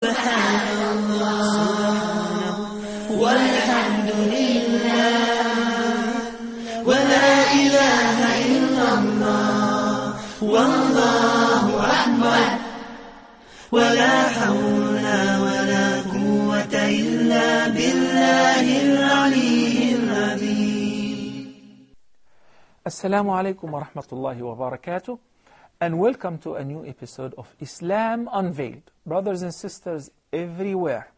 سبحان الله والحمد لله ولا إله إلا الله والله أكبر ولا حول ولا قوة إلا بالله العلي العظيم. Assalamu alaikum wa rahmatullahi wa barakatuh, and welcome to a new episode of Islam Unveiled. Brothers and sisters everywhere,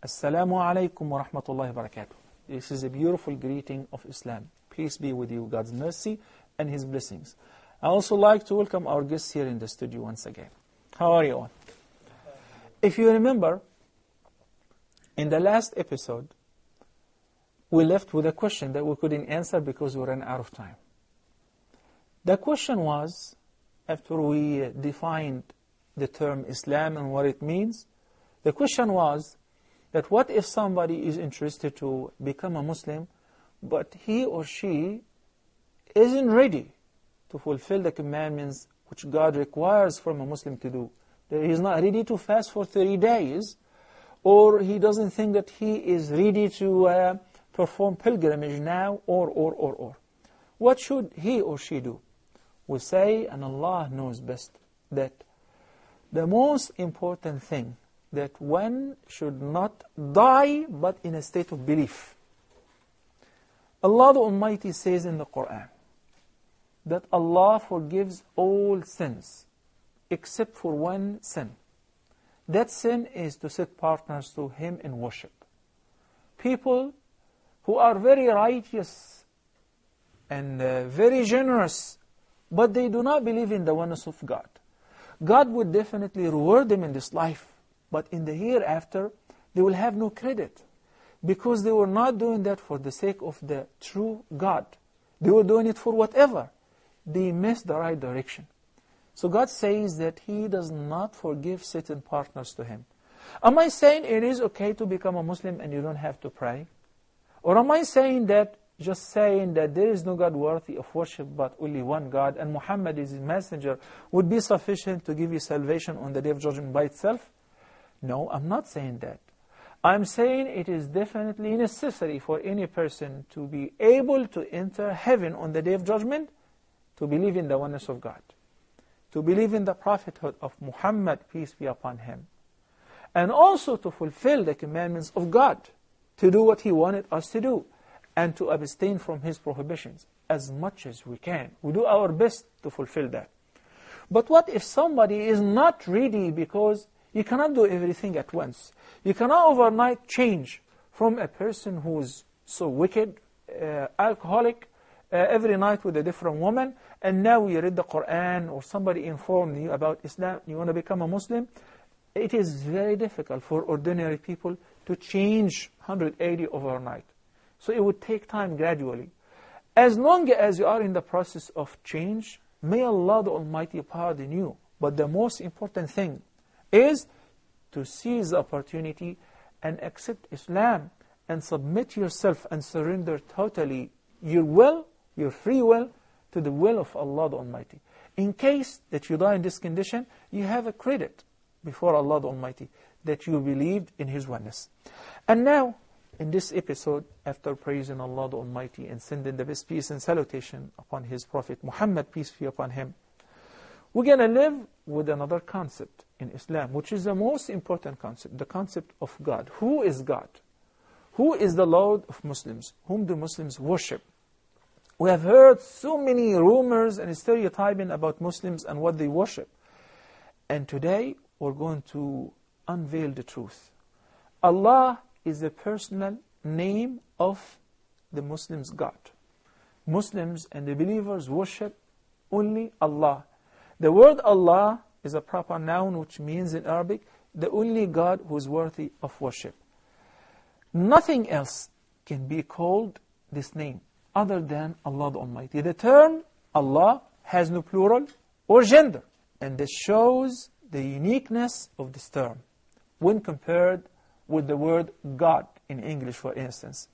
Assalamu alaikum wa rahmatullahi wa barakatuh. This is a beautiful greeting of Islam. Peace be with you, God's mercy and His blessings. I also like to welcome our guests here in the studio once again. How are you all? If you remember, in the last episode, we left with a question that we couldn't answer because we ran out of time. The question was, after we defined the term Islam and what it means, the question was that what if somebody is interested to become a Muslim, but he or she isn't ready to fulfill the commandments which God requires from a Muslim to do? That he is not ready to fast for 30 days, or he doesn't think that he is ready to perform pilgrimage now, or. What should he or she do? We say, and Allah knows best, that the most important thing, that one should not die but in a state of belief. Allah the Almighty says in the Qur'an that Allah forgives all sins except for one sin. That sin is to set partners to Him in worship. People who are very righteous and very generous, but they do not believe in the oneness of God. God would definitely reward them in this life, but in the hereafter, they will have no credit, because they were not doing that for the sake of the true God. They were doing it for whatever. They missed the right direction. So God says that He does not forgive certain partners to Him. Am I saying it is okay to become a Muslim and you don't have to pray? Or am I saying that just saying that there is no God worthy of worship but only one God, and Muhammad is His messenger, would be sufficient to give you salvation on the Day of Judgment by itself? No, I'm not saying that. I'm saying it is definitely necessary for any person to be able to enter heaven on the Day of Judgment, to believe in the oneness of God, to believe in the prophethood of Muhammad, peace be upon him, and also to fulfill the commandments of God, to do what He wanted us to do, and to abstain from His prohibitions as much as we can. We do our best to fulfill that. But what if somebody is not ready, because you cannot do everything at once. You cannot overnight change from a person who is so wicked, alcoholic, every night with a different woman, and now you read the Qur'an or somebody informed you about Islam, you want to become a Muslim. It is very difficult for ordinary people to change 180 overnight. So it would take time gradually. As long as you are in the process of change, may Allah the Almighty pardon you. But the most important thing is to seize the opportunity and accept Islam and submit yourself and surrender totally your will, your free will, to the will of Allah the Almighty. In case that you die in this condition, you have a credit before Allah the Almighty that you believed in His oneness. And now, in this episode, after praising Allah the Almighty and sending the best peace and salutation upon His Prophet Muhammad, peace be upon him, we're going to live with another concept in Islam, which is the most important concept, the concept of God. Who is God? Who is the Lord of Muslims? Whom do Muslims worship? We have heard so many rumors and stereotyping about Muslims and what they worship. And today, we're going to unveil the truth. Allah is the personal name of the Muslims' God. Muslims and the believers worship only Allah. The word Allah is a proper noun, which means in Arabic, the only God who is worthy of worship. Nothing else can be called this name other than Allah the Almighty. The term Allah has no plural or gender, and this shows the uniqueness of this term when compared with the word God in English, for instance.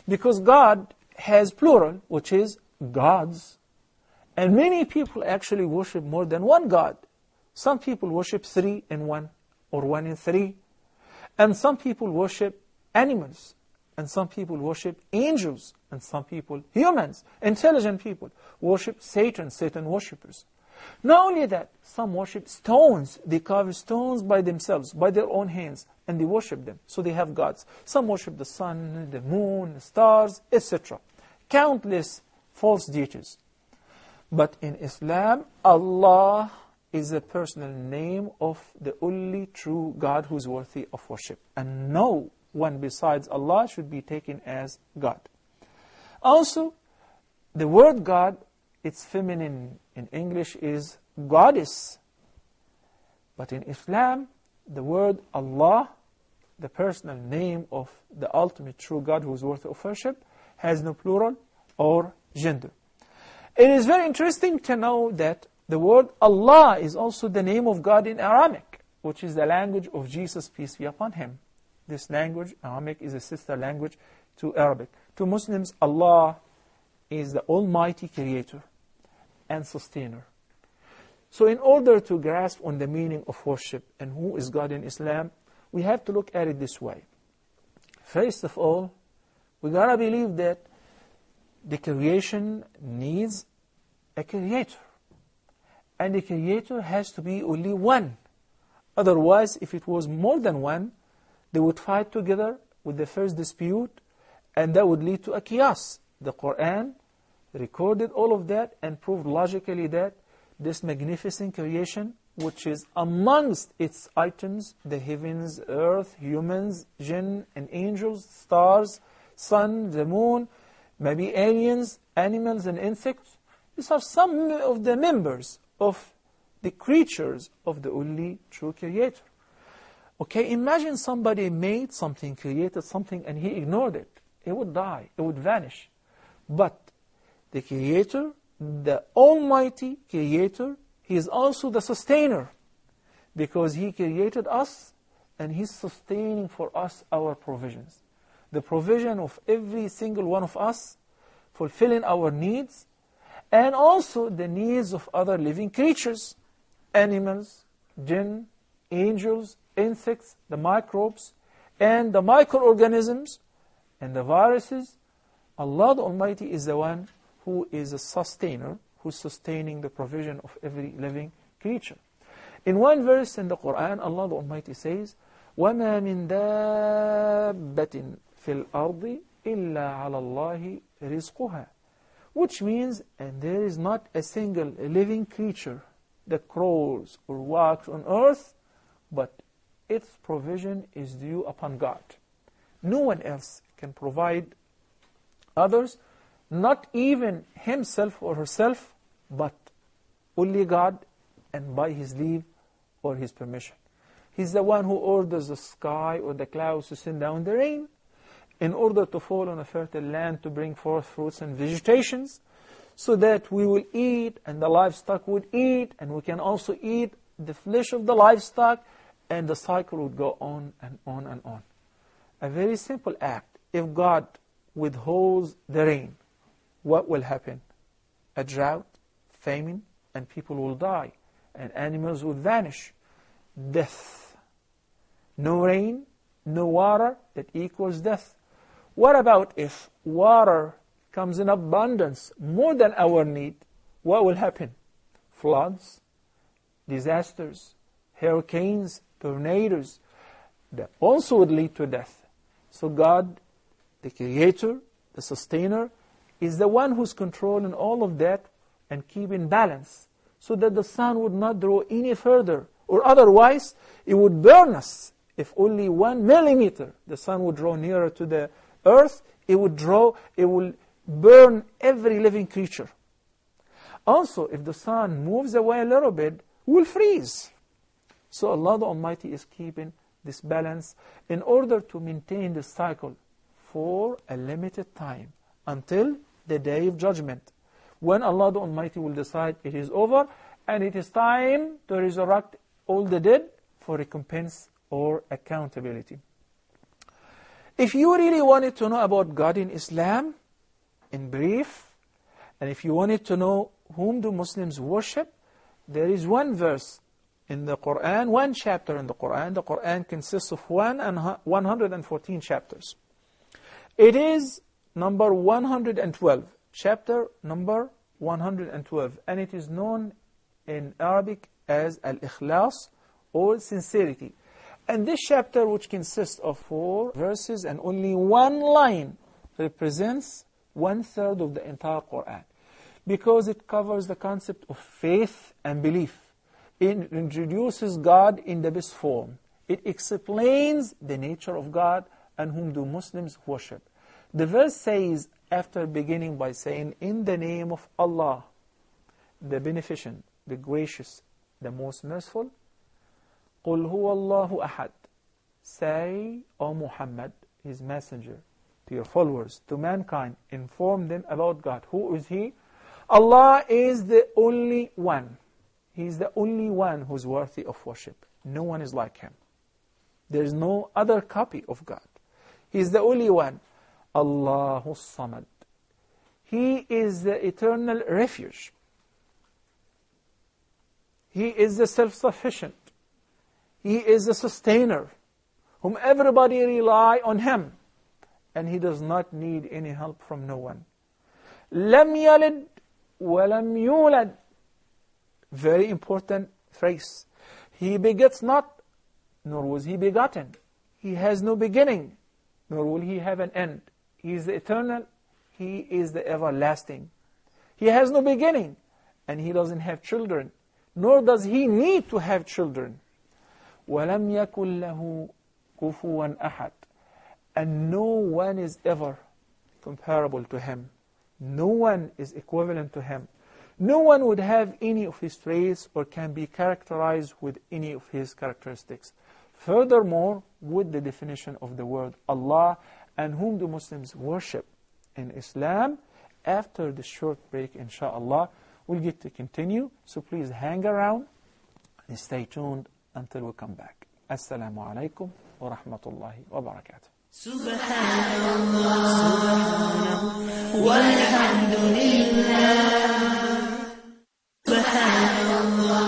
Because God has plural, which is gods. And many people actually worship more than one God. Some people worship 3 in one. or 1 in 3. And some people worship animals, and some people worship angels, and some people, humans, intelligent people, worship Satan worshippers. Not only that, some worship stones. They carve stones by themselves, by their own hands, and they worship them. So they have gods. Some worship the sun, the moon, the stars, etc. Countless false deities. But in Islam, Allah is a personal name of the only true God who is worthy of worship. And no one besides Allah should be taken as God. Also, the word God, its feminine in English is goddess. But in Islam, the word Allah, the personal name of the ultimate true God who is worthy of worship, has no plural or gender. It is very interesting to know that the word Allah is also the name of God in Aramaic, which is the language of Jesus, peace be upon him. This language, Aramaic, is a sister language to Arabic. To Muslims, Allah is the Almighty Creator and Sustainer. So in order to grasp on the meaning of worship and who is God in Islam, we have to look at it this way. First of all, we gotta believe that the creation needs a creator. And the creator has to be only one. Otherwise, if it was more than one, they would fight together with the first dispute, and that would lead to a chaos. The Qur'an recorded all of that and proved logically that this magnificent creation, which is amongst its items, the heavens, earth, humans, jinn and angels, stars, sun, the moon, maybe aliens, animals and insects, these are some of the members of the creatures of the only true creator. Okay, imagine somebody made something, created something, and he ignored it. It would die, it would vanish. But the creator, the almighty creator, he is also the sustainer, because he created us and he's sustaining for us our provisions. The provision of every single one of us, fulfilling our needs, and also the needs of other living creatures, animals, jinn, angels, insects, the microbes, and the microorganisms, and the viruses. Allah the Almighty is the one who is a sustainer, who's sustaining the provision of every living creature. In one verse in the Qur'an, Allah the Almighty says, وَمَا مِن دَابَّةٍ فِي الْأَرْضِ إِلَّا عَلَى اللَّهِ رِزْقُهَا. Which means, and there is not a single living creature that crawls or walks on earth, but its provision is due upon God. No one else can provide others, not even himself or herself, but only God, and by His leave or His permission. He's the one who orders the sky or the clouds to send down the rain in order to fall on a fertile land to bring forth fruits and vegetations, so that we will eat and the livestock would eat, and we can also eat the flesh of the livestock, and the cycle would go on and on and on. A very simple act. If God withholds the rain, what will happen? A drought, famine, and people will die, and animals will vanish. Death. No rain, no water, that equals death. What about if water comes in abundance, more than our need? What will happen? Floods, disasters, hurricanes, tornadoes, that also would lead to death. So God, the Creator, the Sustainer, is the one who's controlling all of that and keeping balance, so that the sun would not draw any further, or otherwise it would burn us. If only 1 millimeter the sun would draw nearer to the earth, it will burn every living creature. Also, if the sun moves away a little bit, we'll freeze. So Allah the Almighty is keeping this balance in order to maintain the cycle for a limited time, until the Day of Judgment, when Allah the Almighty will decide it is over, and it is time to resurrect all the dead for recompense or accountability. If you really wanted to know about God in Islam, in brief, and if you wanted to know whom do Muslims worship, there is one verse in the Qur'an, one chapter in the Qur'an. The Qur'an consists of 114 chapters. It is number 112, chapter number 112, and it is known in Arabic as Al-Ikhlas, or sincerity. And this chapter, which consists of 4 verses and only one line, represents 1/3 of the entire Qur'an, because it covers the concept of faith and belief. It introduces God in the best form. It explains the nature of God and whom do Muslims worship. The verse says, after beginning by saying, in the name of Allah, the beneficent, the gracious, the most merciful, قُلْ هُوَ اللَّهُ أَحَدٌ. Say, O Muhammad, his messenger, to your followers, to mankind, inform them about God. Who is He? Allah is the only one. He is the only one who is worthy of worship. No one is like Him. There is no other copy of God. He is the only one. Allahu Samad. He is the eternal refuge. He is the self-sufficient. He is the sustainer, whom everybody rely on Him, and He does not need any help from no one. لم يلد ولم يولد. Very important phrase. He begets not, nor was He begotten. He has no beginning, nor will He have an end. He is the eternal. He is the everlasting. He has no beginning, and He doesn't have children, nor does He need to have children. وَلَمْ يَكُنْ لَهُ كُفُوًا أَحَدٌ. And no one is ever comparable to Him. No one is equivalent to Him. No one would have any of His traits or can be characterized with any of His characteristics. Furthermore, with the definition of the word Allah, and whom the Muslims worship in Islam, after the short break, inshallah, we'll get to continue. So please hang around and stay tuned until we come back. Assalamu alaikum wa rahmatullahi wa barakatuh. Subhanallah, walhamdulillah. Subhanallah,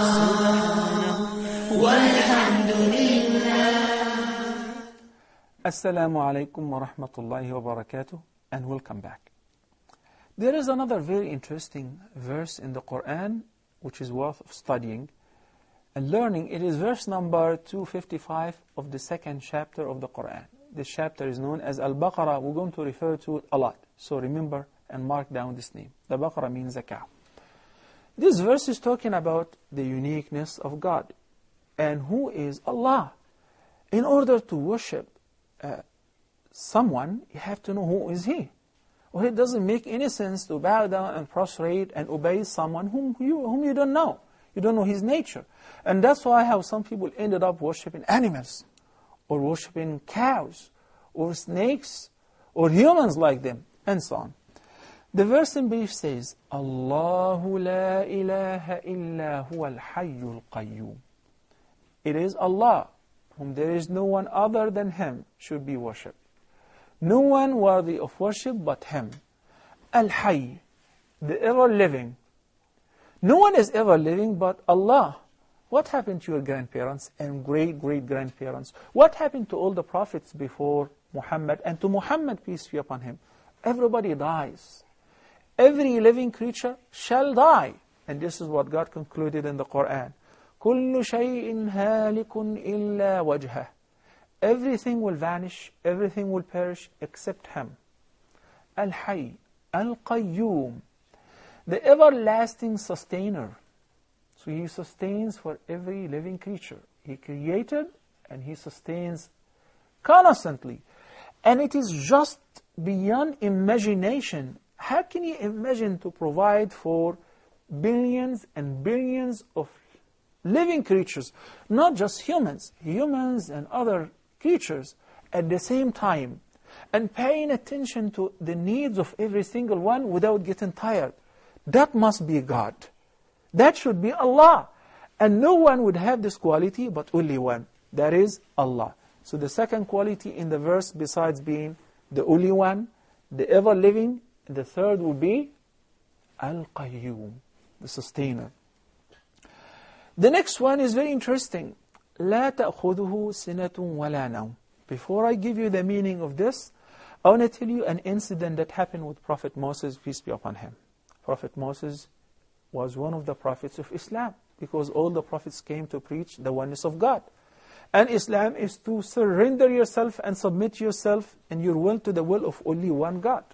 walhamdulillah. Assalamu alaikum wa rahmatullahi wa barakatuh, and welcome back. There is another very interesting verse in the Qur'an which is worth of studying and learning. It is verse number 255 of the second chapter of the Qur'an. This chapter is known as Al-Baqarah. We're going to refer to it a lot, so remember and mark down this name. The Baqarah means a cow. This verse is talking about the uniqueness of God and who is Allah. In order to worship someone, you have to know who is He. Or it doesn't make any sense to bow down and prostrate and obey someone whom you don't know. You don't know his nature. And that's why how some people ended up worshiping animals, or worshiping cows, or snakes, or humans like them, and so on. The verse in brief says, Allahu la ilaha illa huwa al-hayyul qayyum. It is Allah, whom there is no one other than Him should be worshipped. No one worthy of worship but Him. Al-Hayy, the ever-living. No one is ever-living but Allah. What happened to your grandparents and great-great-grandparents? What happened to all the prophets before Muhammad and to Muhammad, peace be upon him? Everybody dies. Every living creature shall die. And this is what God concluded in the Qur'an. كُلُّ شَيْءٍ هَالِكٌ إِلَّا وَجْهَهُ. Everything will vanish, everything will perish except Him. Al-Hayy, Al-Qayyum, the everlasting sustainer. So He sustains for every living creature. He created and He sustains constantly. And it is just beyond imagination. How can you imagine to provide for billions and billions of living creatures, not just humans and other creatures at the same time, and paying attention to the needs of every single one without getting tired? That must be God. That should be Allah. And no one would have this quality but only one. That is Allah. So the second quality in the verse, besides being the only one, the ever-living, the third would be Al-Qayyum, the sustainer. The next one is very interesting. لا تأخذه سنة ولا نوم. Before I give you the meaning of this, I want to tell you an incident that happened with Prophet Moses, peace be upon him. Prophet Moses was one of the prophets of Islam, because all the prophets came to preach the oneness of God. And Islam is to surrender yourself and submit yourself and your will to the will of only one God.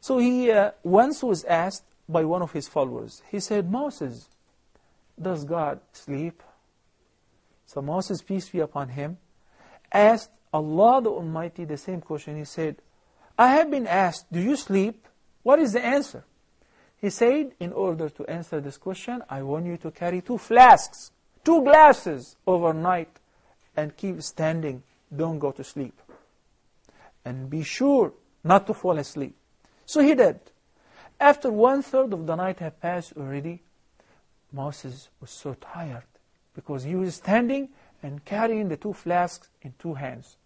So he once was asked by one of his followers. He said, Moses, does God sleep? So Moses, peace be upon him, asked Allah the Almighty the same question. He said, I have been asked, do you sleep? What is the answer? He said, in order to answer this question, I want you to carry 2 flasks, 2 glasses overnight and keep standing. Don't go to sleep. And be sure not to fall asleep. So he did. After 1/3 of the night had passed already, Moses was so tired because he was standing and carrying the 2 flasks in 2 hands.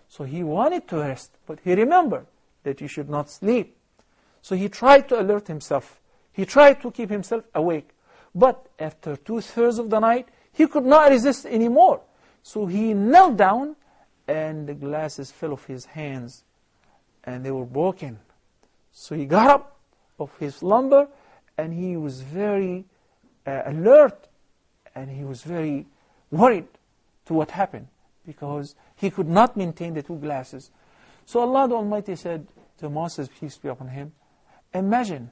So he wanted to rest, but he remembered that he should not sleep. So he tried to alert himself. He tried to keep himself awake. But after 2/3 of the night, he could not resist anymore. So he knelt down and the glasses fell off his hands and they were broken. So he got up of his slumber and he was very alert and he was very worried to what happened because he could not maintain the 2 glasses. So Allah the Almighty said to Moses, peace be upon him, imagine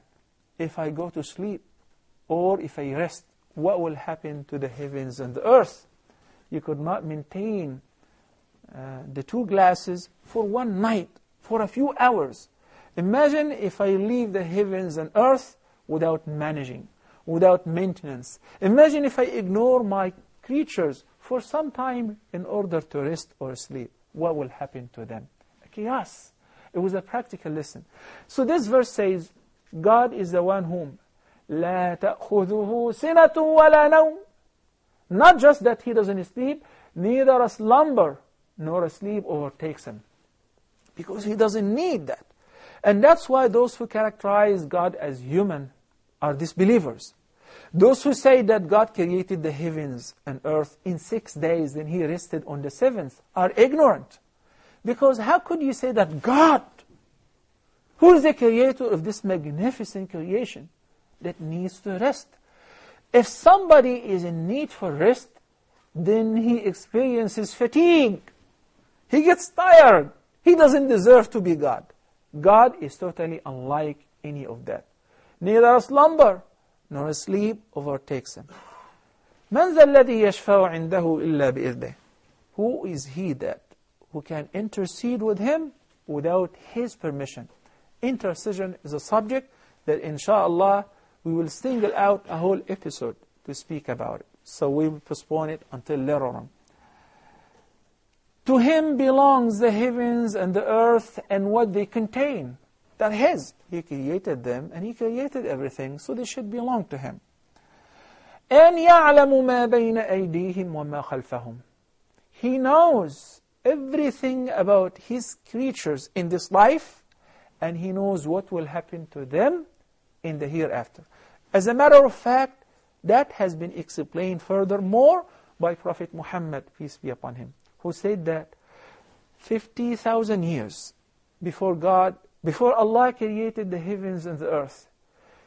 if I go to sleep or if I rest, what will happen to the heavens and the earth? You could not maintain the 2 glasses for one night, for a few hours. Imagine if I leave the heavens and earth without managing, without maintenance. Imagine if I ignore my creatures for some time in order to rest or sleep. What will happen to them? Chaos. It was a practical lesson. So this verse says, God is the one whom لا تأخذه سنة ولا نوم. Not just that He doesn't sleep, neither a slumber nor a sleep overtakes Him. Because He doesn't need that. And that's why those who characterize God as human are disbelievers. Those who say that God created the heavens and earth in 6 days, then He rested on the 7th, are ignorant. Because how could you say that God, who is the creator of this magnificent creation, that needs to rest? If somebody is in need for rest, then he experiences fatigue. He gets tired. He doesn't deserve to be God. God is totally unlike any of that. Neither a slumber nor a sleep overtakes Him. مَنْ ذَا الَّذِي يَشْفَعُ عِنْدَهُ إِلَّا بِإِذْنِهِ. Who is He that who can intercede with Him without His permission? Intercession is a subject that inshallah we will single out a whole episode to speak about it. So we will postpone it until later on. To Him belongs the heavens and the earth and what they contain. They're His. He created them and He created everything, so they should belong to Him. أَنْ يَعْلَمُ مَا بَيْنَ أَيْدِيهِمْ وَمَا خَلْفَهُم. He knows everything about His creatures in this life, and He knows what will happen to them in the hereafter. As a matter of fact, that has been explained furthermore by Prophet Muhammad, peace be upon him, who said that 50,000 years before Allah created the heavens and the earth,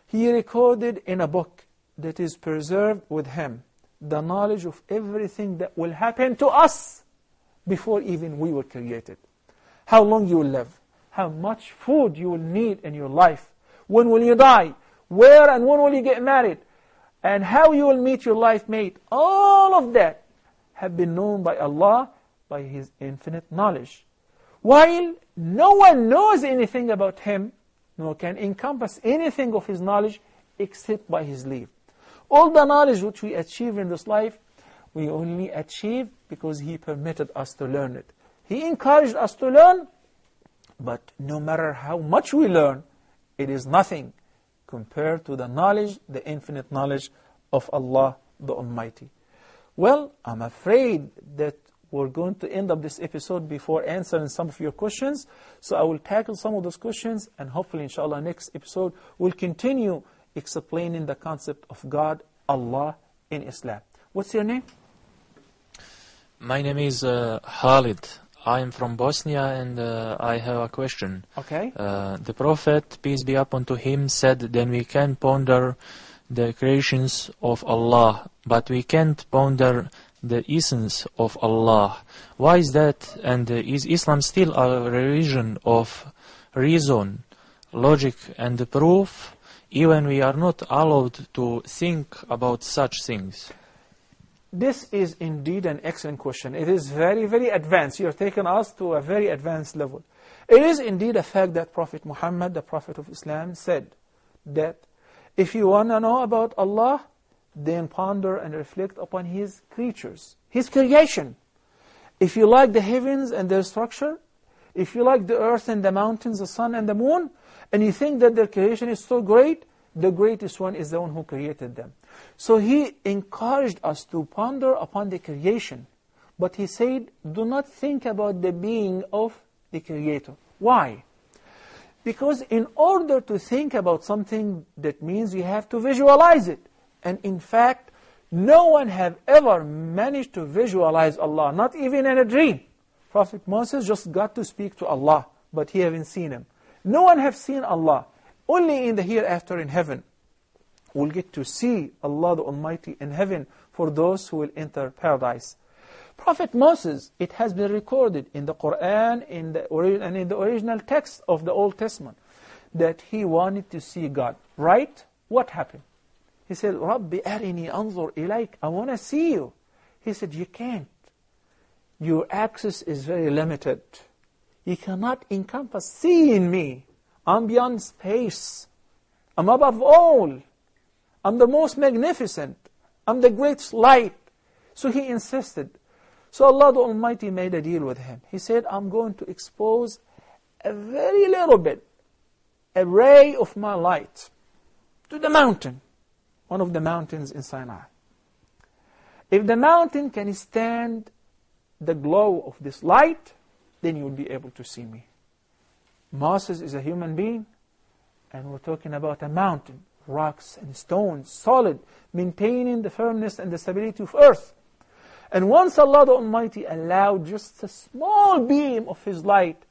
He recorded in a book that is preserved with Him the knowledge of everything that will happen to us before even we were created. How long you will live, how much food you will need in your life, when will you die, where and when will you get married, and how you will meet your life mate. All of that have been known by Allah by His infinite knowledge. While no one knows anything about Him, nor can encompass anything of His knowledge except by His leave. All the knowledge which we achieve in this life, we only achieve because He permitted us to learn it. He encouraged us to learn, but no matter how much we learn, it is nothing compared to the knowledge, the infinite knowledge of Allah the Almighty. Well, I'm afraid that we're going to end up this episode before answering some of your questions. So I will tackle some of those questions, and hopefully, inshallah, next episode we'll continue explaining the concept of God, Allah, in Islam. What's your name? My name is Khalid. I am from Bosnia and I have a question. Okay. The Prophet, peace be upon him, said, then we can ponder the creations of Allah, but we can't ponder the essence of Allah. Why is that? And is Islam still a religion of reason, logic and proof, even we are not allowed to think about such things? This is indeed an excellent question. It is very, very advanced. You are taking us to a very advanced level. It is indeed a fact that Prophet Muhammad, the Prophet of Islam, said that if you want to know about Allah, then ponder and reflect upon His creatures, His creation. If you like the heavens and their structure, if you like the earth and the mountains, the sun and the moon, and you think that their creation is so great, the greatest one is the one who created them. So He encouraged us to ponder upon the creation. But He said, do not think about the being of the Creator. Why? Because in order to think about something, that means you have to visualize it. And in fact, no one have ever managed to visualize Allah, not even in a dream. Prophet Moses just got to speak to Allah, but he haven't seen Him. No one have seen Allah. Only in the hereafter in heaven we'll get to see Allah the Almighty in heaven for those who will enter paradise. Prophet Moses, it has been recorded in the Qur'an and in the original text of the Old Testament that he wanted to see God. Right? What happened? He said, Rabbi arini anzur ilayk. I want to see you. He said, you can't. Your access is very limited. You cannot encompass seeing me. I'm beyond space. I'm above all. I'm the most magnificent. I'm the greatest light. So he insisted. So Allah the Almighty made a deal with him. He said, I'm going to expose a very little bit, a ray of my light to the mountain, one of the mountains in Sinai. If the mountain can stand the glow of this light, then you will be able to see me. Moses is a human being, and we're talking about a mountain, rocks and stones, solid, maintaining the firmness and the stability of earth. And once Allah the Almighty allowed just a small beam of His light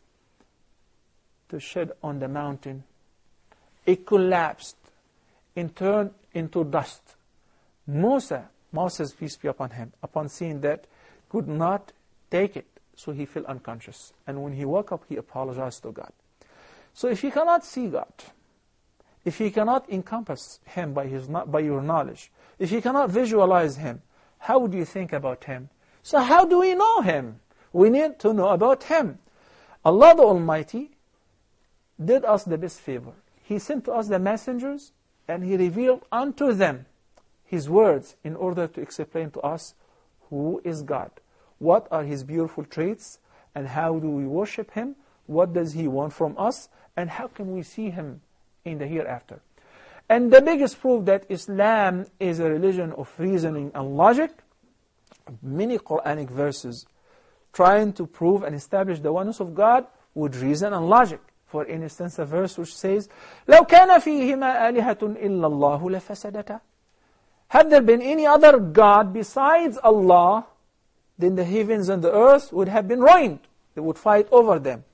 to shed on the mountain, it collapsed and turned into dust. Moses, peace be upon him, upon seeing that, could not take it, so he fell unconscious. And when he woke up, he apologized to God. So if you cannot see God, if you cannot encompass Him by your knowledge, if you cannot visualize Him, how would you think about Him? So how do we know Him? We need to know about Him. Allah the Almighty did us the best favor. He sent to us the messengers, and He revealed unto them His words in order to explain to us who is God, what are His beautiful traits, and how do we worship Him, what does He want from us, and how can we see Him in the hereafter. And the biggest proof that Islam is a religion of reasoning and logic, many Quranic verses trying to prove and establish the oneness of God with reason and logic. For instance, a verse which says, لَوْ كَانَ فِيهِمَا آلِهَةٌ إِلَّا اللَّهُ لَفَسَدَتَا. Had there been any other God besides Allah, then the heavens and the earth would have been ruined. They would fight over them.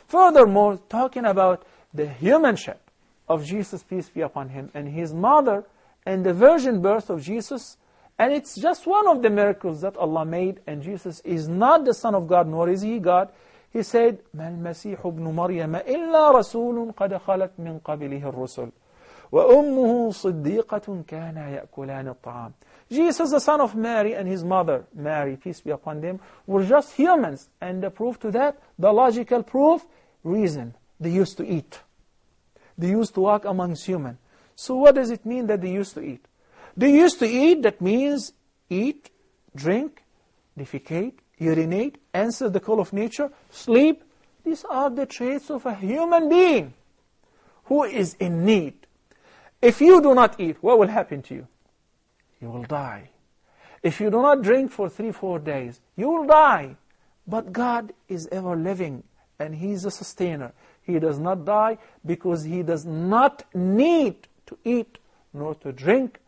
Furthermore, talking about the humanship of Jesus, peace be upon Him, and His mother, and the virgin birth of Jesus, and it's just one of the miracles that Allah made, and Jesus is not the Son of God, nor is He God. He said, مَا الْمَسِيحُ ابْنُ مَرْيَمَ إِلَّا رَسُولٌ قَدْ خَلَتْ مِنْ قَبِلِهِ الرُّسُلُ وَأُمُّهُ صِدِّيقَةٌ كَانَا يَأْكُلَانِ الطَّعَامِ. Jesus, the son of Mary, and His mother, Mary, peace be upon them, were just humans. And the proof to that, the logical proof, reason. They used to eat. They used to walk amongst humans. So what does it mean that they used to eat? They used to eat, that means eat, drink, defecate, urinate, answer the call of nature, sleep. These are the traits of a human being who is in need. If you do not eat, what will happen to you? You will die. If you do not drink for 3-4 days, you will die. But God is ever living, and He is a sustainer. He does not die because He does not need to eat nor to drink.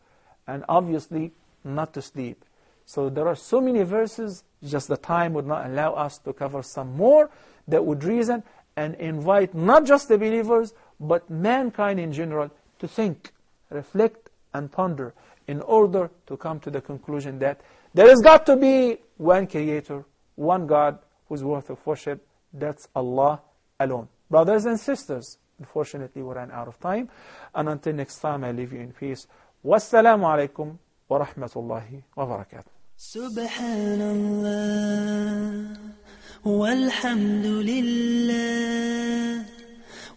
And obviously, not to sleep. So there are so many verses, just the time would not allow us to cover some more that would reason and invite not just the believers, but mankind in general to think, reflect, and ponder in order to come to the conclusion that there has got to be one Creator, one God who's worth of worship. That's Allah alone. Brothers and sisters, unfortunately we ran out of time. And until next time, I leave you in peace. Wassalamu alaikum wa rahmatullahi wa barakatuh. Subhanallah walhamdulillah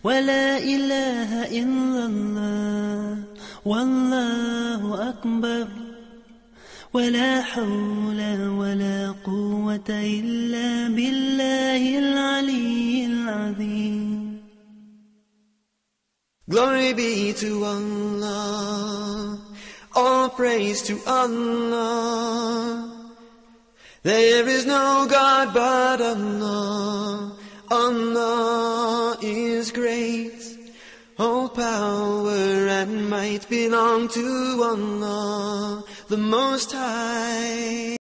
wa la ilaha illallah wallahu akbar wa la hawla wa la quwwata illa billahi al-aliyyil azim. Glory be to Allah, all praise to Allah. There is no God but Allah. Allah is great. All power and might belong to Allah, the Most High.